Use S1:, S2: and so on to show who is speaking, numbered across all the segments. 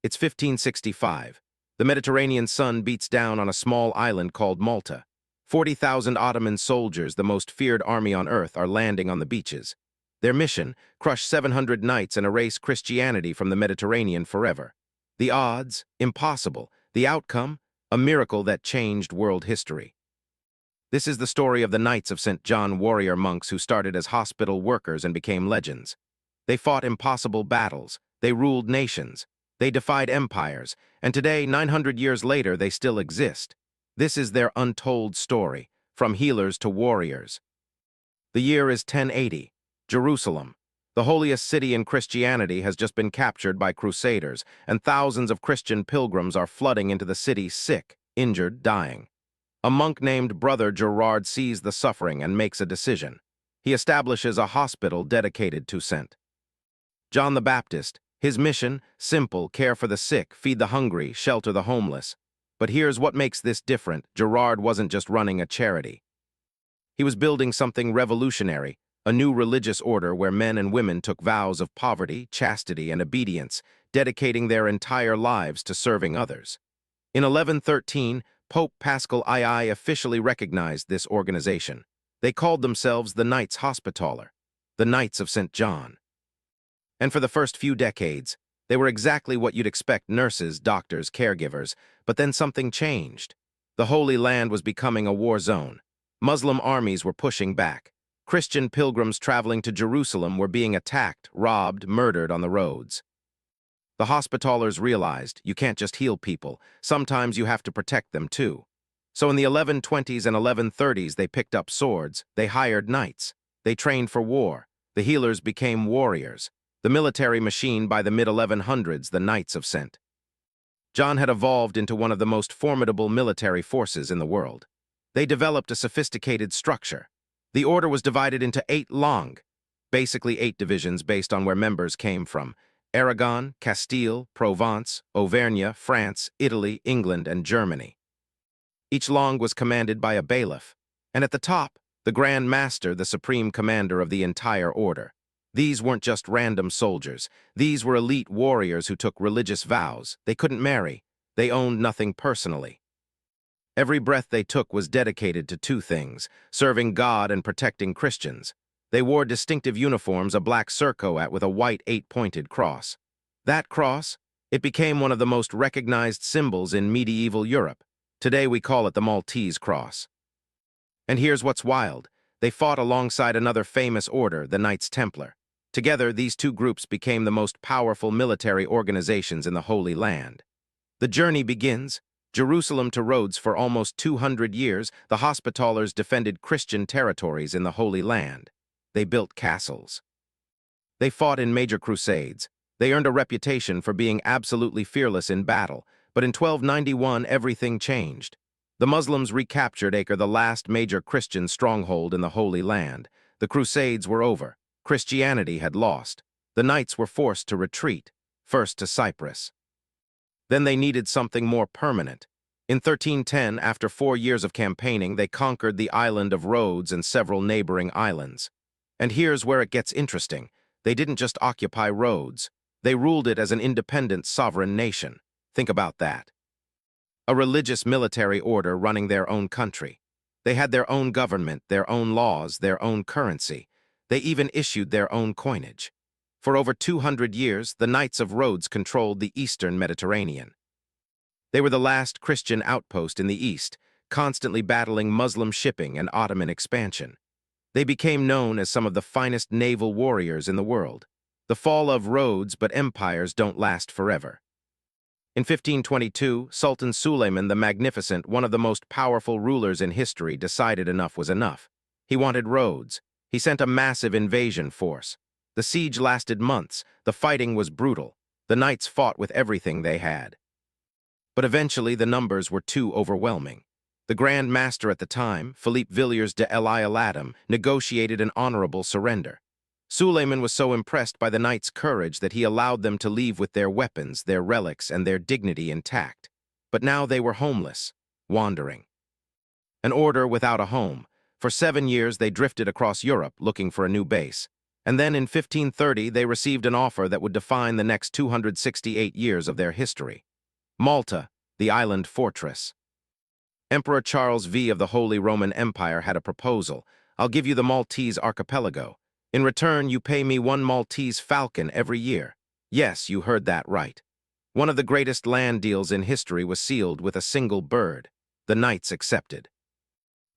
S1: It's 1565. The Mediterranean sun beats down on a small island called Malta. 40,000 Ottoman soldiers, the most feared army on earth, are landing on the beaches. Their mission, crush 700 knights and erase Christianity from the Mediterranean forever. The odds, impossible. The outcome, a miracle that changed world history. This is the story of the Knights of St. John, warrior monks who started as hospital workers and became legends. They fought impossible battles, they ruled nations, they defied empires, and today, 900 years later, they still exist. This is their untold story, from healers to warriors. The year is 1080. Jerusalem, the holiest city in Christianity, has just been captured by Crusaders, and thousands of Christian pilgrims are flooding into the city, sick, injured, dying. A monk named Brother Gerard sees the suffering and makes a decision. He establishes a hospital dedicated to St. John the Baptist. His mission, simple: care for the sick, feed the hungry, shelter the homeless. But here's what makes this different. Gerard wasn't just running a charity. He was building something revolutionary, a new religious order where men and women took vows of poverty, chastity, and obedience, dedicating their entire lives to serving others. In 1113, Pope Paschal II officially recognized this organization. They called themselves the Knights Hospitaller, the Knights of St. John. And for the first few decades, they were exactly what you'd expect: nurses, doctors, caregivers. But then something changed. The Holy Land was becoming a war zone. Muslim armies were pushing back. Christian pilgrims traveling to Jerusalem were being attacked, robbed, murdered on the roads. The Hospitallers realized you can't just heal people, sometimes you have to protect them too. So in the 1120s and 1130s, they picked up swords, they hired knights, they trained for war. The healers became warriors. The military machine. By the mid-1100s, the Knights of St. John had evolved into one of the most formidable military forces in the world. They developed a sophisticated structure. The order was divided into 8 basically 8 divisions based on where members came from: Aragon, Castile, Provence, Auvergne, France, Italy, England, and Germany. Each long was commanded by a bailiff, and at the top, the Grand Master, the supreme commander of the entire order. These weren't just random soldiers. These were elite warriors who took religious vows. They couldn't marry. They owned nothing personally. Every breath they took was dedicated to 2 things: serving God and protecting Christians. They wore distinctive uniforms, a black surcoat with a white 8-pointed cross. That cross, it became one of the most recognized symbols in medieval Europe. Today we call it the Maltese cross. And here's what's wild. They fought alongside another famous order, the Knights Templar. Together, these 2 groups became the most powerful military organizations in the Holy Land. The journey begins. Jerusalem to Rhodes. For almost 200 years, the Hospitallers defended Christian territories in the Holy Land. They built castles. They fought in major crusades. They earned a reputation for being absolutely fearless in battle. But in 1291, everything changed. The Muslims recaptured Acre, the last major Christian stronghold in the Holy Land. The Crusades were over. Christianity had lost. The Knights were forced to retreat, first to Cyprus. Then they needed something more permanent. In 1310, after 4 years of campaigning, they conquered the island of Rhodes and several neighboring islands. And here's where it gets interesting. They didn't just occupy Rhodes. They ruled it as an independent, sovereign nation. Think about that. A religious military order running their own country. They had their own government, their own laws, their own currency. They even issued their own coinage. For over 200 years, the Knights of Rhodes controlled the eastern Mediterranean. They were the last Christian outpost in the east, constantly battling Muslim shipping and Ottoman expansion. They became known as some of the finest naval warriors in the world. The fall of Rhodes, but empires don't last forever. In 1522, Sultan Suleiman the Magnificent, one of the most powerful rulers in history, decided enough was enough. He wanted Rhodes. He sent a massive invasion force. The siege lasted months. The fighting was brutal. The knights fought with everything they had. But eventually the numbers were too overwhelming. The Grand Master at the time, Philippe Villiers de l'Isle-Adam, negotiated an honorable surrender. Suleiman was so impressed by the knights' courage that he allowed them to leave with their weapons, their relics, and their dignity intact. But now they were homeless, wandering. An order without a home. For 7 years they drifted across Europe looking for a new base. And then in 1530 they received an offer that would define the next 268 years of their history. Malta, the island fortress. Emperor Charles V of the Holy Roman Empire had a proposal. I'll give you the Maltese archipelago. In return, you pay me one Maltese falcon every year. Yes, you heard that right. One of the greatest land deals in history was sealed with a single bird. The knights accepted.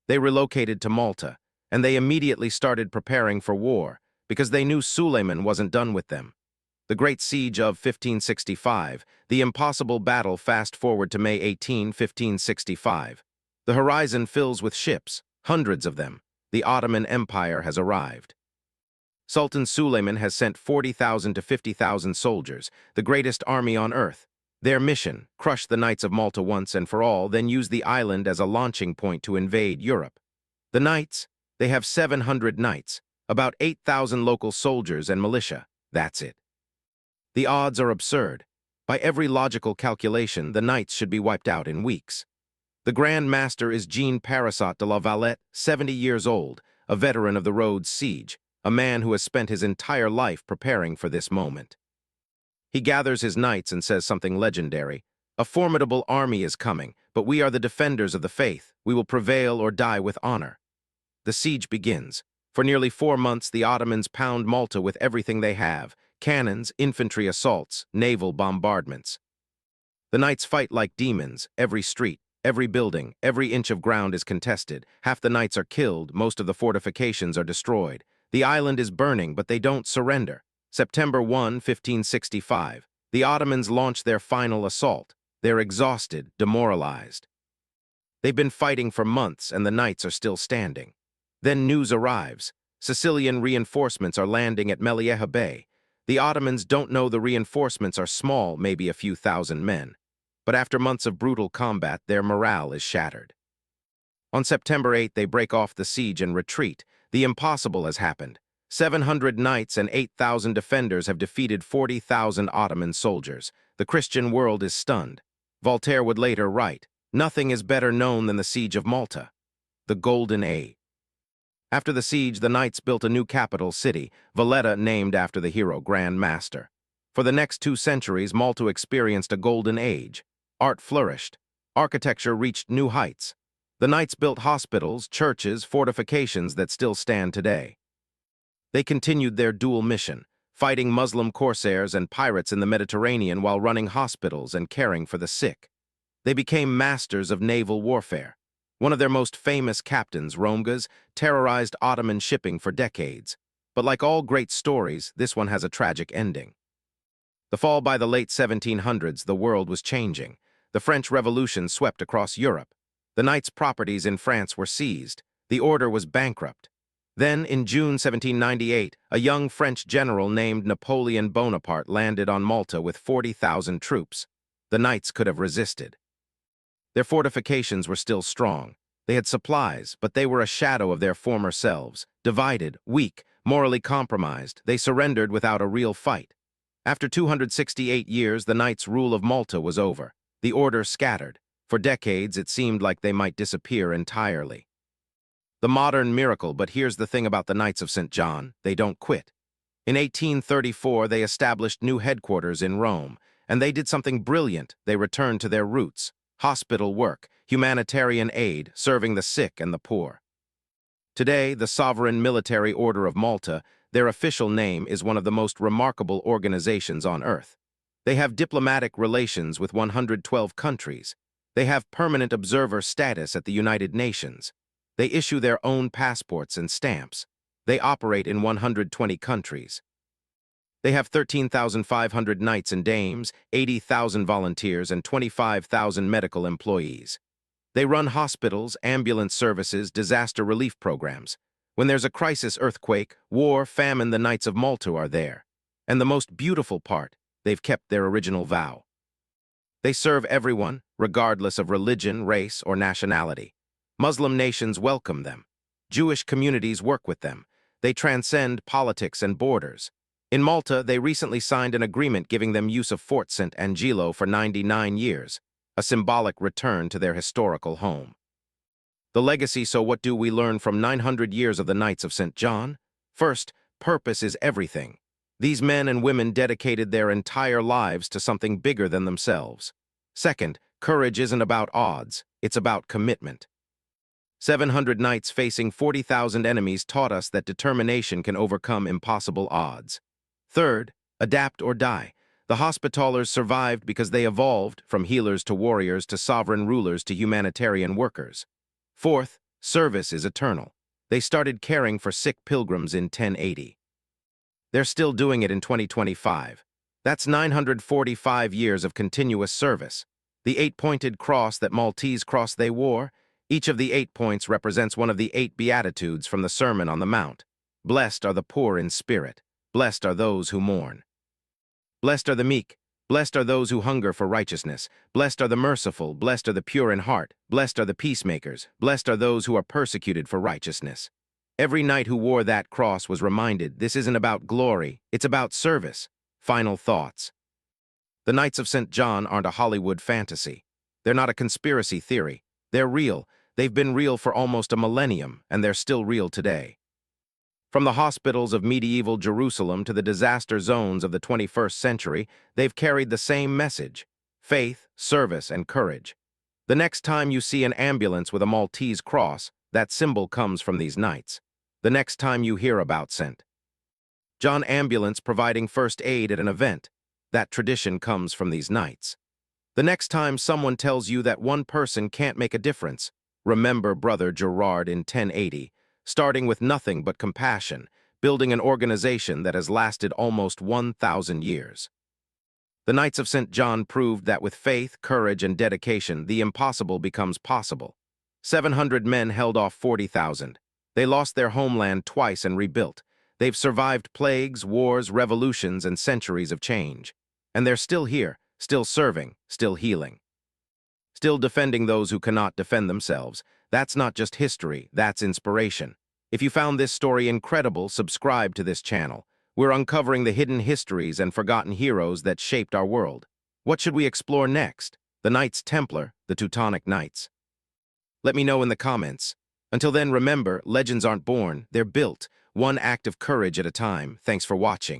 S1: They relocated to Malta, and they immediately started preparing for war, because they knew Suleiman wasn't done with them. The Great Siege of 1565, the impossible battle fast forward to May 18, 1565. The horizon fills with ships, hundreds of them. The Ottoman Empire has arrived. Sultan Suleiman has sent 40,000 to 50,000 soldiers, the greatest army on earth. Their mission, crush the Knights of Malta once and for all, then use the island as a launching point to invade Europe. The Knights, they have 700 knights, about 8,000 local soldiers and militia. That's it. The odds are absurd. By every logical calculation, the Knights should be wiped out in weeks. The Grand Master is Jean Parasot de la Valette, 70 years old, a veteran of the Rhodes siege, a man who has spent his entire life preparing for this moment. He gathers his knights and says something legendary. A formidable army is coming, but we are the defenders of the faith. We will prevail or die with honor. The siege begins. For nearly 4 months, the Ottomans pound Malta with everything they have: cannons, infantry assaults, naval bombardments. The knights fight like demons. Every street, every building, every inch of ground is contested. Half the knights are killed, most of the fortifications are destroyed. The island is burning, but they don't surrender. September 1, 1565. The Ottomans launch their final assault. They're exhausted, demoralized. They've been fighting for months, and the knights are still standing. Then news arrives. Sicilian reinforcements are landing at Melieha Bay. The Ottomans don't know the reinforcements are small, maybe a few thousand men. But after months of brutal combat, their morale is shattered. On September 8, they break off the siege and retreat. The impossible has happened. 700 knights and 8,000 defenders have defeated 40,000 Ottoman soldiers. The Christian world is stunned. Voltaire would later write, "Nothing is better known than the Siege of Malta." The Golden Age. After the siege, the knights built a new capital city, Valletta, named after the hero Grand Master. For the next 2 centuries, Malta experienced a golden age. Art flourished. Architecture reached new heights. The knights built hospitals, churches, fortifications that still stand today. They continued their dual mission, fighting Muslim corsairs and pirates in the Mediterranean while running hospitals and caring for the sick. They became masters of naval warfare. One of their most famous captains, Romgas, terrorized Ottoman shipping for decades. But like all great stories, this one has a tragic ending. The fall by the late 1700s, the world was changing. The French Revolution swept across Europe. The knights' properties in France were seized. The order was bankrupt. Then, in June 1798, a young French general named Napoleon Bonaparte landed on Malta with 40,000 troops. The knights could have resisted. Their fortifications were still strong. They had supplies, but they were a shadow of their former selves. Divided, weak, morally compromised, they surrendered without a real fight. After 268 years, the knights' rule of Malta was over. The order scattered. For decades, it seemed like they might disappear entirely. The modern miracle, but here's the thing about the Knights of St. John: they don't quit. In 1834, they established new headquarters in Rome, and they did something brilliant. They returned to their roots: hospital work, humanitarian aid, serving the sick and the poor. Today, the Sovereign Military Order of Malta, their official name, is one of the most remarkable organizations on earth. They have diplomatic relations with 112 countries. They have permanent observer status at the United Nations. They issue their own passports and stamps. They operate in 120 countries. They have 13,500 knights and dames, 80,000 volunteers, and 25,000 medical employees. They run hospitals, ambulance services, disaster relief programs. When there's a crisis, earthquake, war, famine, the Knights of Malta are there. And the most beautiful part, they've kept their original vow. They serve everyone, regardless of religion, race, or nationality. Muslim nations welcome them. Jewish communities work with them. They transcend politics and borders. In Malta, they recently signed an agreement giving them use of Fort St. Angelo for 99 years, a symbolic return to their historical home. The legacy. So what do we learn from 900 years of the Knights of St. John? First, purpose is everything. These men and women dedicated their entire lives to something bigger than themselves. Second, courage isn't about odds, it's about commitment. 700 knights facing 40,000 enemies taught us that determination can overcome impossible odds. Third, adapt or die. The Hospitallers survived because they evolved from healers to warriors to sovereign rulers to humanitarian workers. Fourth, service is eternal. They started caring for sick pilgrims in 1080. They're still doing it in 2025. That's 945 years of continuous service. The 8-pointed cross that Maltese cross they wore, each of the 8 points represents one of the 8 Beatitudes from the Sermon on the Mount. Blessed are the poor in spirit. Blessed are those who mourn. Blessed are the meek. Blessed are those who hunger for righteousness. Blessed are the merciful. Blessed are the pure in heart. Blessed are the peacemakers. Blessed are those who are persecuted for righteousness. Every knight who wore that cross was reminded this isn't about glory, it's about service. Final thoughts. The Knights of St. John aren't a Hollywood fantasy. They're not a conspiracy theory. They're real. They've been real for almost a millennium, and they're still real today. From the hospitals of medieval Jerusalem to the disaster zones of the 21st century, they've carried the same message: faith, service, and courage. The next time you see an ambulance with a Maltese cross, that symbol comes from these knights. The next time you hear about St. John Ambulance providing first aid at an event, that tradition comes from these knights. The next time someone tells you that one person can't make a difference, remember Brother Gerard in 1080, starting with nothing but compassion, building an organization that has lasted almost 1,000 years. The Knights of St. John proved that with faith, courage, and dedication, the impossible becomes possible. 700 men held off 40,000. They lost their homeland twice and rebuilt. They've survived plagues, wars, revolutions, and centuries of change. And they're still here, still serving, still healing. Still defending those who cannot defend themselves. That's not just history, that's inspiration. If you found this story incredible, subscribe to this channel. We're uncovering the hidden histories and forgotten heroes that shaped our world. What should we explore next? The Knights Templar, the Teutonic Knights? Let me know in the comments. Until then, remember, legends aren't born, they're built, one act of courage at a time. Thanks for watching.